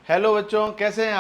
Hello बच्चों, कैसे हैं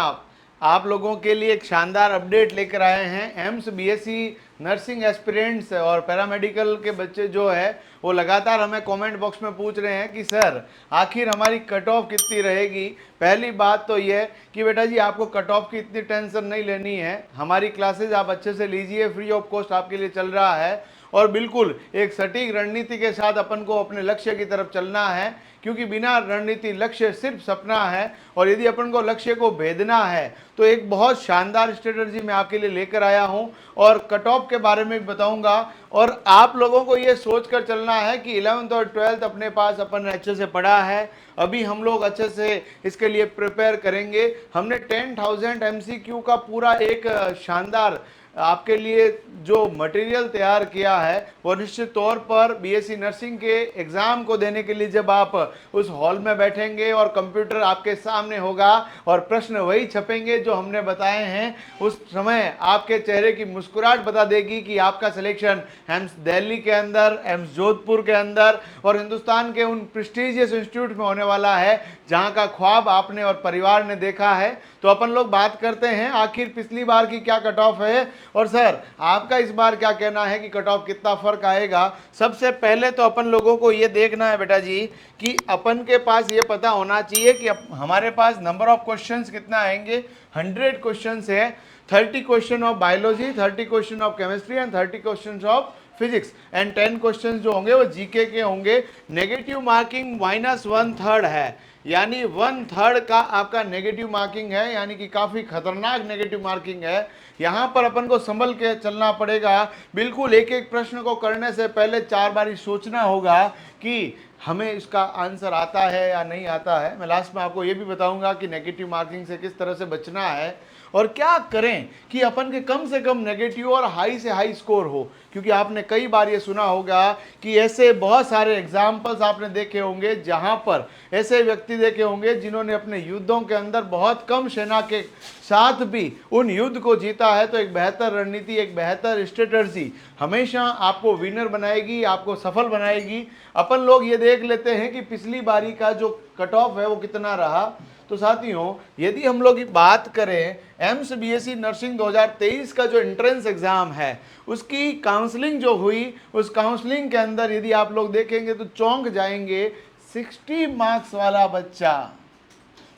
आप लोगों के लिए एक शानदार अपडेट लेकर आए हैं। एम्स बीएससी नर्सिंग एस्पिरेंट्स और पैरामेडिकल के बच्चे जो है वो लगातार हमें कमेंट बॉक्स में पूछ रहे हैं कि सर आखिर हमारी कट ऑफ कितनी रहेगी। पहली बात तो ये कि बेटा जी आपको कट ऑफ की इतनी टेंशन नहीं लेनी है। हमारी क्लासेज आप अच्छे से लीजिए, फ्री ऑफ कॉस्ट आपके लिए चल रहा है और बिल्कुल एक सटीक रणनीति के साथ अपन को अपने लक्ष्य की तरफ चलना है, क्योंकि बिना रणनीति लक्ष्य सिर्फ सपना है। और यदि अपन को लक्ष्य को भेदना है तो एक बहुत शानदार स्ट्रेटजी मैं आपके लिए लेकर आया हूं और कट ऑफ के बारे में भी बताऊंगा। और आप लोगों को ये सोचकर चलना है कि 11th और 12th अपने पास अपन अच्छे से पढ़ा है, अभी हम लोग अच्छे से इसके लिए प्रिपेयर करेंगे। हमने 10,000 MCQ का पूरा एक शानदार आपके लिए जो मटेरियल तैयार किया है वो निश्चित तौर पर बीएससी नर्सिंग के एग्ज़ाम को देने के लिए जब आप उस हॉल में बैठेंगे और कंप्यूटर आपके सामने होगा और प्रश्न वही छपेंगे जो हमने बताए हैं, उस समय आपके चेहरे की मुस्कुराहट बता देगी कि आपका सिलेक्शन एम्स दिल्ली के अंदर, एम्स जोधपुर के अंदर और हिंदुस्तान के उन प्रेस्टीजियस इंस्टीट्यूट में होने वाला है जहां का ख्वाब आपने और परिवार ने देखा है। तो अपन लोग बात करते हैं आखिर पिछली बार की क्या कट ऑफ है और सर आपका इस बार क्या कहना है कि कट ऑफ कितना फर्क आएगा। सबसे पहले तो अपन लोगों को ये देखना है बेटा जी कि अपन के पास ये पता होना चाहिए कि हमारे पास नंबर ऑफ क्वेश्चंस कितना आएंगे। 100 क्वेश्चंस है, 30 question of biology, 30 question of chemistry and 30 question of physics and 10 questions जो होंगे वो जीके के होंगे। नेगेटिव मार्किंग -1/3 है, यानी 1/3 का आपका नेगेटिव मार्किंग है, यानी कि काफ़ी खतरनाक नेगेटिव मार्किंग है। यहाँ पर अपन को संभल के चलना पड़ेगा। बिल्कुल एक एक प्रश्न को करने से पहले 4 बार सोचना होगा कि हमें इसका आंसर आता है या नहीं आता है। मैं लास्ट में आपको ये भी बताऊंगा कि नेगेटिव मार्किंग से किस तरह से बचना है और क्या करें कि अपन के कम से कम नेगेटिव और हाई से हाई स्कोर हो। क्योंकि आपने कई बार ये सुना होगा कि ऐसे बहुत सारे एग्जाम्पल्स आपने देखे होंगे जहां पर ऐसे व्यक्ति देखे होंगे जिन्होंने अपने युद्धों के अंदर बहुत कम सेना के साथ भी उन युद्ध को जीता है। तो एक बेहतर रणनीति, एक बेहतर स्ट्रेटजी हमेशा आपको विनर बनाएगी, आपको सफल बनाएगी। अपन लोग ये देख लेते हैं कि पिछली बारी का जो कट ऑफ है वो कितना रहा। तो साथियों यदि हम लोग बात करें एम्स बीएससी नर्सिंग 2023 का जो एंट्रेंस एग्जाम है उसकी काउंसलिंग जो हुई, उस काउंसलिंग के अंदर यदि आप लोग देखेंगे तो चौंक जाएंगे। 60 मार्क्स वाला बच्चा,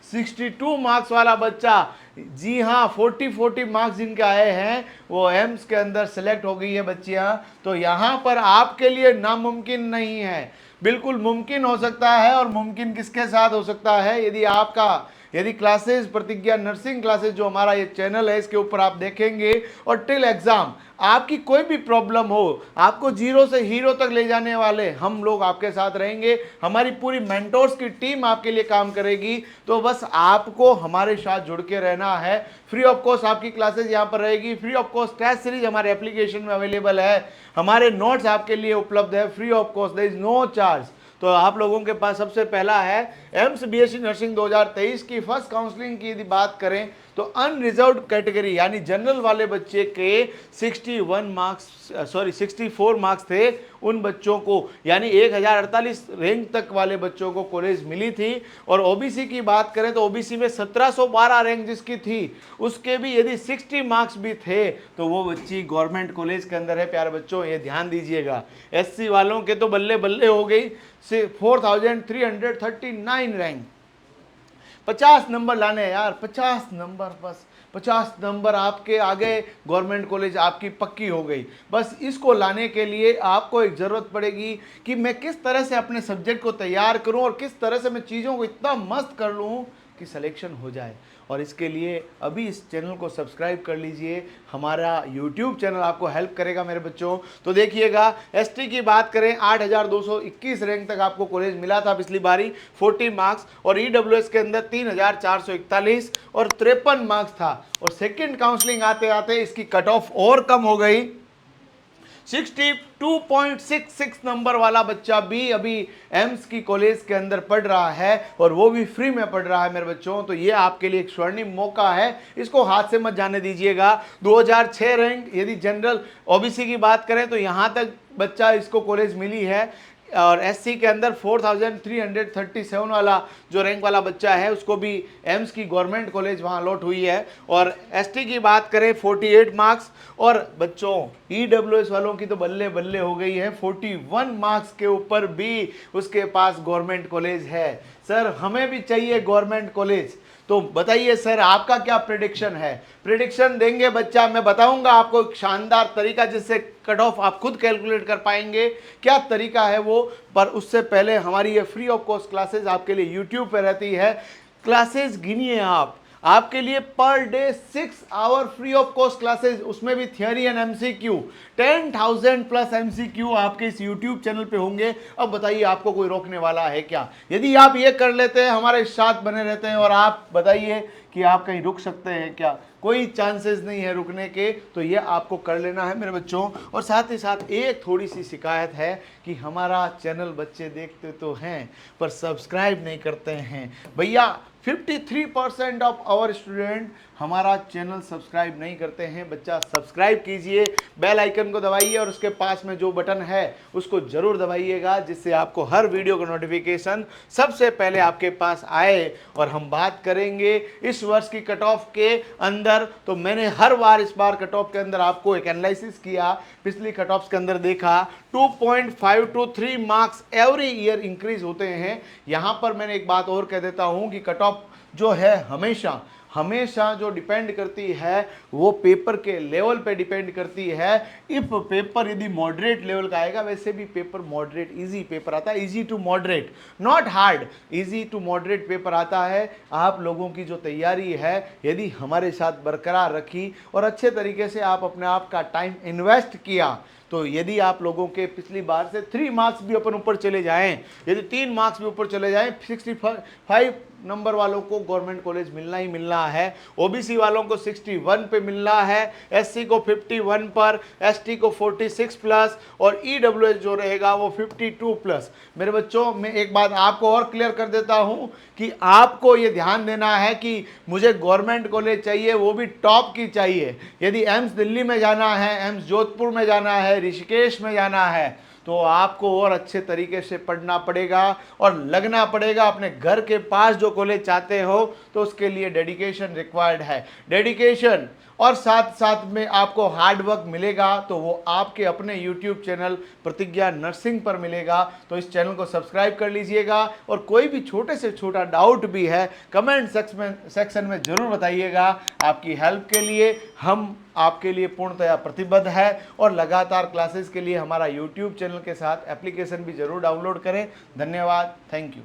62 मार्क्स वाला बच्चा, जी हाँ 40 मार्क्स जिनके आए हैं वो एम्स के अंदर सेलेक्ट हो गई है बच्चियां। तो यहाँ पर आपके लिए नामुमकिन नहीं है, बिल्कुल मुमकिन हो सकता है। और मुमकिन किसके साथ हो सकता है? यदि क्लासेस प्रतिज्ञा नर्सिंग क्लासेस जो हमारा ये चैनल है इसके ऊपर आप देखेंगे और टिल एग्जाम आपकी कोई भी प्रॉब्लम हो, आपको जीरो से हीरो तक ले जाने वाले हम लोग आपके साथ रहेंगे। हमारी पूरी मेंटोर्स की टीम आपके लिए काम करेगी। तो बस आपको हमारे साथ जुड़ के रहना है। फ्री ऑफ कॉस्ट आपकी क्लासेस यहाँ पर रहेगी। Free of cost test series हमारे एप्लीकेशन में अवेलेबल है, हमारे नोट्स आपके लिए उपलब्ध है free of cost, there is no charge. तो आप लोगों के पास सबसे पहला है एम्स बीएससी नर्सिंग 2023 की फर्स्ट काउंसलिंग की यदि बात करें तो अनरिजर्व्ड कैटेगरी यानी जनरल वाले बच्चे के 64 मार्क्स थे उन बच्चों को, यानी 1048 रैंक तक वाले बच्चों को कॉलेज मिली थी। और ओबीसी की बात करें तो ओबीसी में 1712 रैंक जिसकी थी उसके भी यदि 60 मार्क्स भी थे तो वो बच्ची गवर्नमेंट कॉलेज के अंदर है। प्यारे बच्चों ये ध्यान दीजिएगा। एससी वालों के तो बल्ले बल्ले हो गई, 4339 रैंक। 50 नंबर लाने हैं यार, 50 नंबर, बस 50 नंबर आपके आगे गवर्नमेंट कॉलेज आपकी पक्की हो गई। बस इसको लाने के लिए आपको एक ज़रूरत पड़ेगी कि मैं किस तरह से अपने सब्जेक्ट को तैयार करूं और किस तरह से मैं चीज़ों को इतना मस्त कर लूं कि सिलेक्शन हो जाए। और इसके लिए अभी इस चैनल को सब्सक्राइब कर लीजिए, हमारा YouTube चैनल आपको हेल्प करेगा मेरे बच्चों। तो देखिएगा एसटी की बात करें 8221 रैंक तक आपको कॉलेज मिला था पिछली बारी, 40 मार्क्स, और ईडब्ल्यूएस के अंदर 3441 और 53 मार्क्स था। और सेकेंड काउंसलिंग आते आते इसकी कट ऑफ और कम हो गई, 62.66 नंबर वाला बच्चा भी अभी एम्स की कॉलेज के अंदर पढ़ रहा है और वो भी फ्री में पढ़ रहा है मेरे बच्चों। तो ये आपके लिए एक स्वर्णिम मौका है, इसको हाथ से मत जाने दीजिएगा। 2006 रैंक यदि जनरल ओबीसी की बात करें तो यहाँ तक बच्चा इसको कॉलेज मिली है। और एससी के अंदर 4337 वाला जो रैंक वाला बच्चा है उसको भी एम्स की गवर्नमेंट कॉलेज वहाँ अलॉट हुई है। और एसटी की बात करें 48 मार्क्स, और बच्चों ईडब्ल्यूएस वालों की तो बल्ले बल्ले हो गई है, 41 मार्क्स के ऊपर भी उसके पास गवर्नमेंट कॉलेज है। सर हमें भी चाहिए गवर्नमेंट कॉलेज, तो बताइए सर आपका क्या प्रेडिक्शन है? प्रेडिक्शन देंगे बच्चा, मैं बताऊंगा आपको एक शानदार तरीका जिससे कट ऑफ आप खुद कैलकुलेट कर पाएंगे क्या तरीका है वो। पर उससे पहले हमारी ये फ्री ऑफ कॉस्ट क्लासेस आपके लिए यूट्यूब पे रहती है। क्लासेस गिनिए आप, आपके लिए per day 6 hour free of cost classes, उसमें भी theory and MCQ, 10,000 plus MCQ आपके इस यूट्यूब चैनल पे होंगे। अब बताइए आपको कोई रोकने वाला है क्या? यदि आप ये कर लेते हैं, हमारे साथ बने रहते हैं, और आप बताइए कि आप कहीं रुक सकते हैं क्या? कोई चांसेस नहीं है रुकने के, तो ये आपको कर लेना है मेरे बच्चों। और साथ ही साथ एक थोड़ी सी शिकायत है कि हमारा चैनल बच्चे देखते तो हैं पर सब्सक्राइब नहीं करते हैं। भैया 53% ऑफ आवर स्टूडेंट हमारा चैनल सब्सक्राइब नहीं करते हैं। बच्चा सब्सक्राइब कीजिए, बेल आइकन को दबाइए और उसके पास में जो बटन है उसको जरूर दबाइएगा, जिससे आपको हर वीडियो का नोटिफिकेशन सबसे पहले आपके पास आए। और हम बात करेंगे इस वर्ष की कट ऑफ के अंदर, तो मैंने हर बार इस बार कट ऑफ के अंदर आपको एक एनालिसिस किया, पिछली कट ऑफ के अंदर देखा 2.5 to 3 marks every year increase होते हैं। यहां पर मैंने एक बात और कह देता हूं कि कट ऑफ जो है हमेशा हमेशा जो डिपेंड करती है वो पेपर के लेवल पे डिपेंड करती है। इफ पेपर यदि मॉडरेट लेवल का आएगा, वैसे भी पेपर मॉडरेट इजी पेपर आता है, easy to moderate, not hard, easy to moderate paper आता है। आप लोगों की जो तैयारी है यदि हमारे साथ बरकरार रखी और अच्छे तरीके से आप अपने आप का टाइम इन्वेस्ट किया, तो यदि आप लोगों के पिछली बार से 3 मार्क्स भी अपन ऊपर चले जाएं, यदि 3 मार्क्स भी ऊपर चले जाएं, 65 नंबर वालों को गवर्नमेंट कॉलेज मिलना ही मिलना है, ओबीसी वालों को 61 पे मिलना है, एससी को 51 पर, एसटी को 46 प्लस, और ईडब्ल्यूएस जो रहेगा वो 52 प्लस। मेरे बच्चों मैं एक बात आपको और क्लियर कर देता हूं कि आपको ये ध्यान देना है कि मुझे गवर्नमेंट कॉलेज चाहिए, वो भी टॉप की चाहिए। यदि एम्स दिल्ली में जाना है, एम्स जोधपुर में जाना है, ऋषिकेश में जाना है, तो आपको और अच्छे तरीके से पढ़ना पड़ेगा और लगना पड़ेगा। अपने घर के पास जो कॉलेज चाहते हो तो उसके लिए डेडिकेशन रिक्वायर्ड है, डेडिकेशन, और साथ साथ में आपको हार्ड वर्क मिलेगा, तो वो आपके अपने यूट्यूब चैनल प्रतिज्ञा नर्सिंग पर मिलेगा। तो इस चैनल को सब्सक्राइब कर लीजिएगा, और कोई भी छोटे से छोटा डाउट भी है कमेंट सेक्शन में जरूर बताइएगा। आपकी हेल्प के लिए हम आपके लिए पूर्णतया प्रतिबद्ध है, और लगातार क्लासेस के लिए हमारा यूट्यूब चैनल के साथ एप्लीकेशन भी जरूर डाउनलोड करें। धन्यवाद, थैंक यू।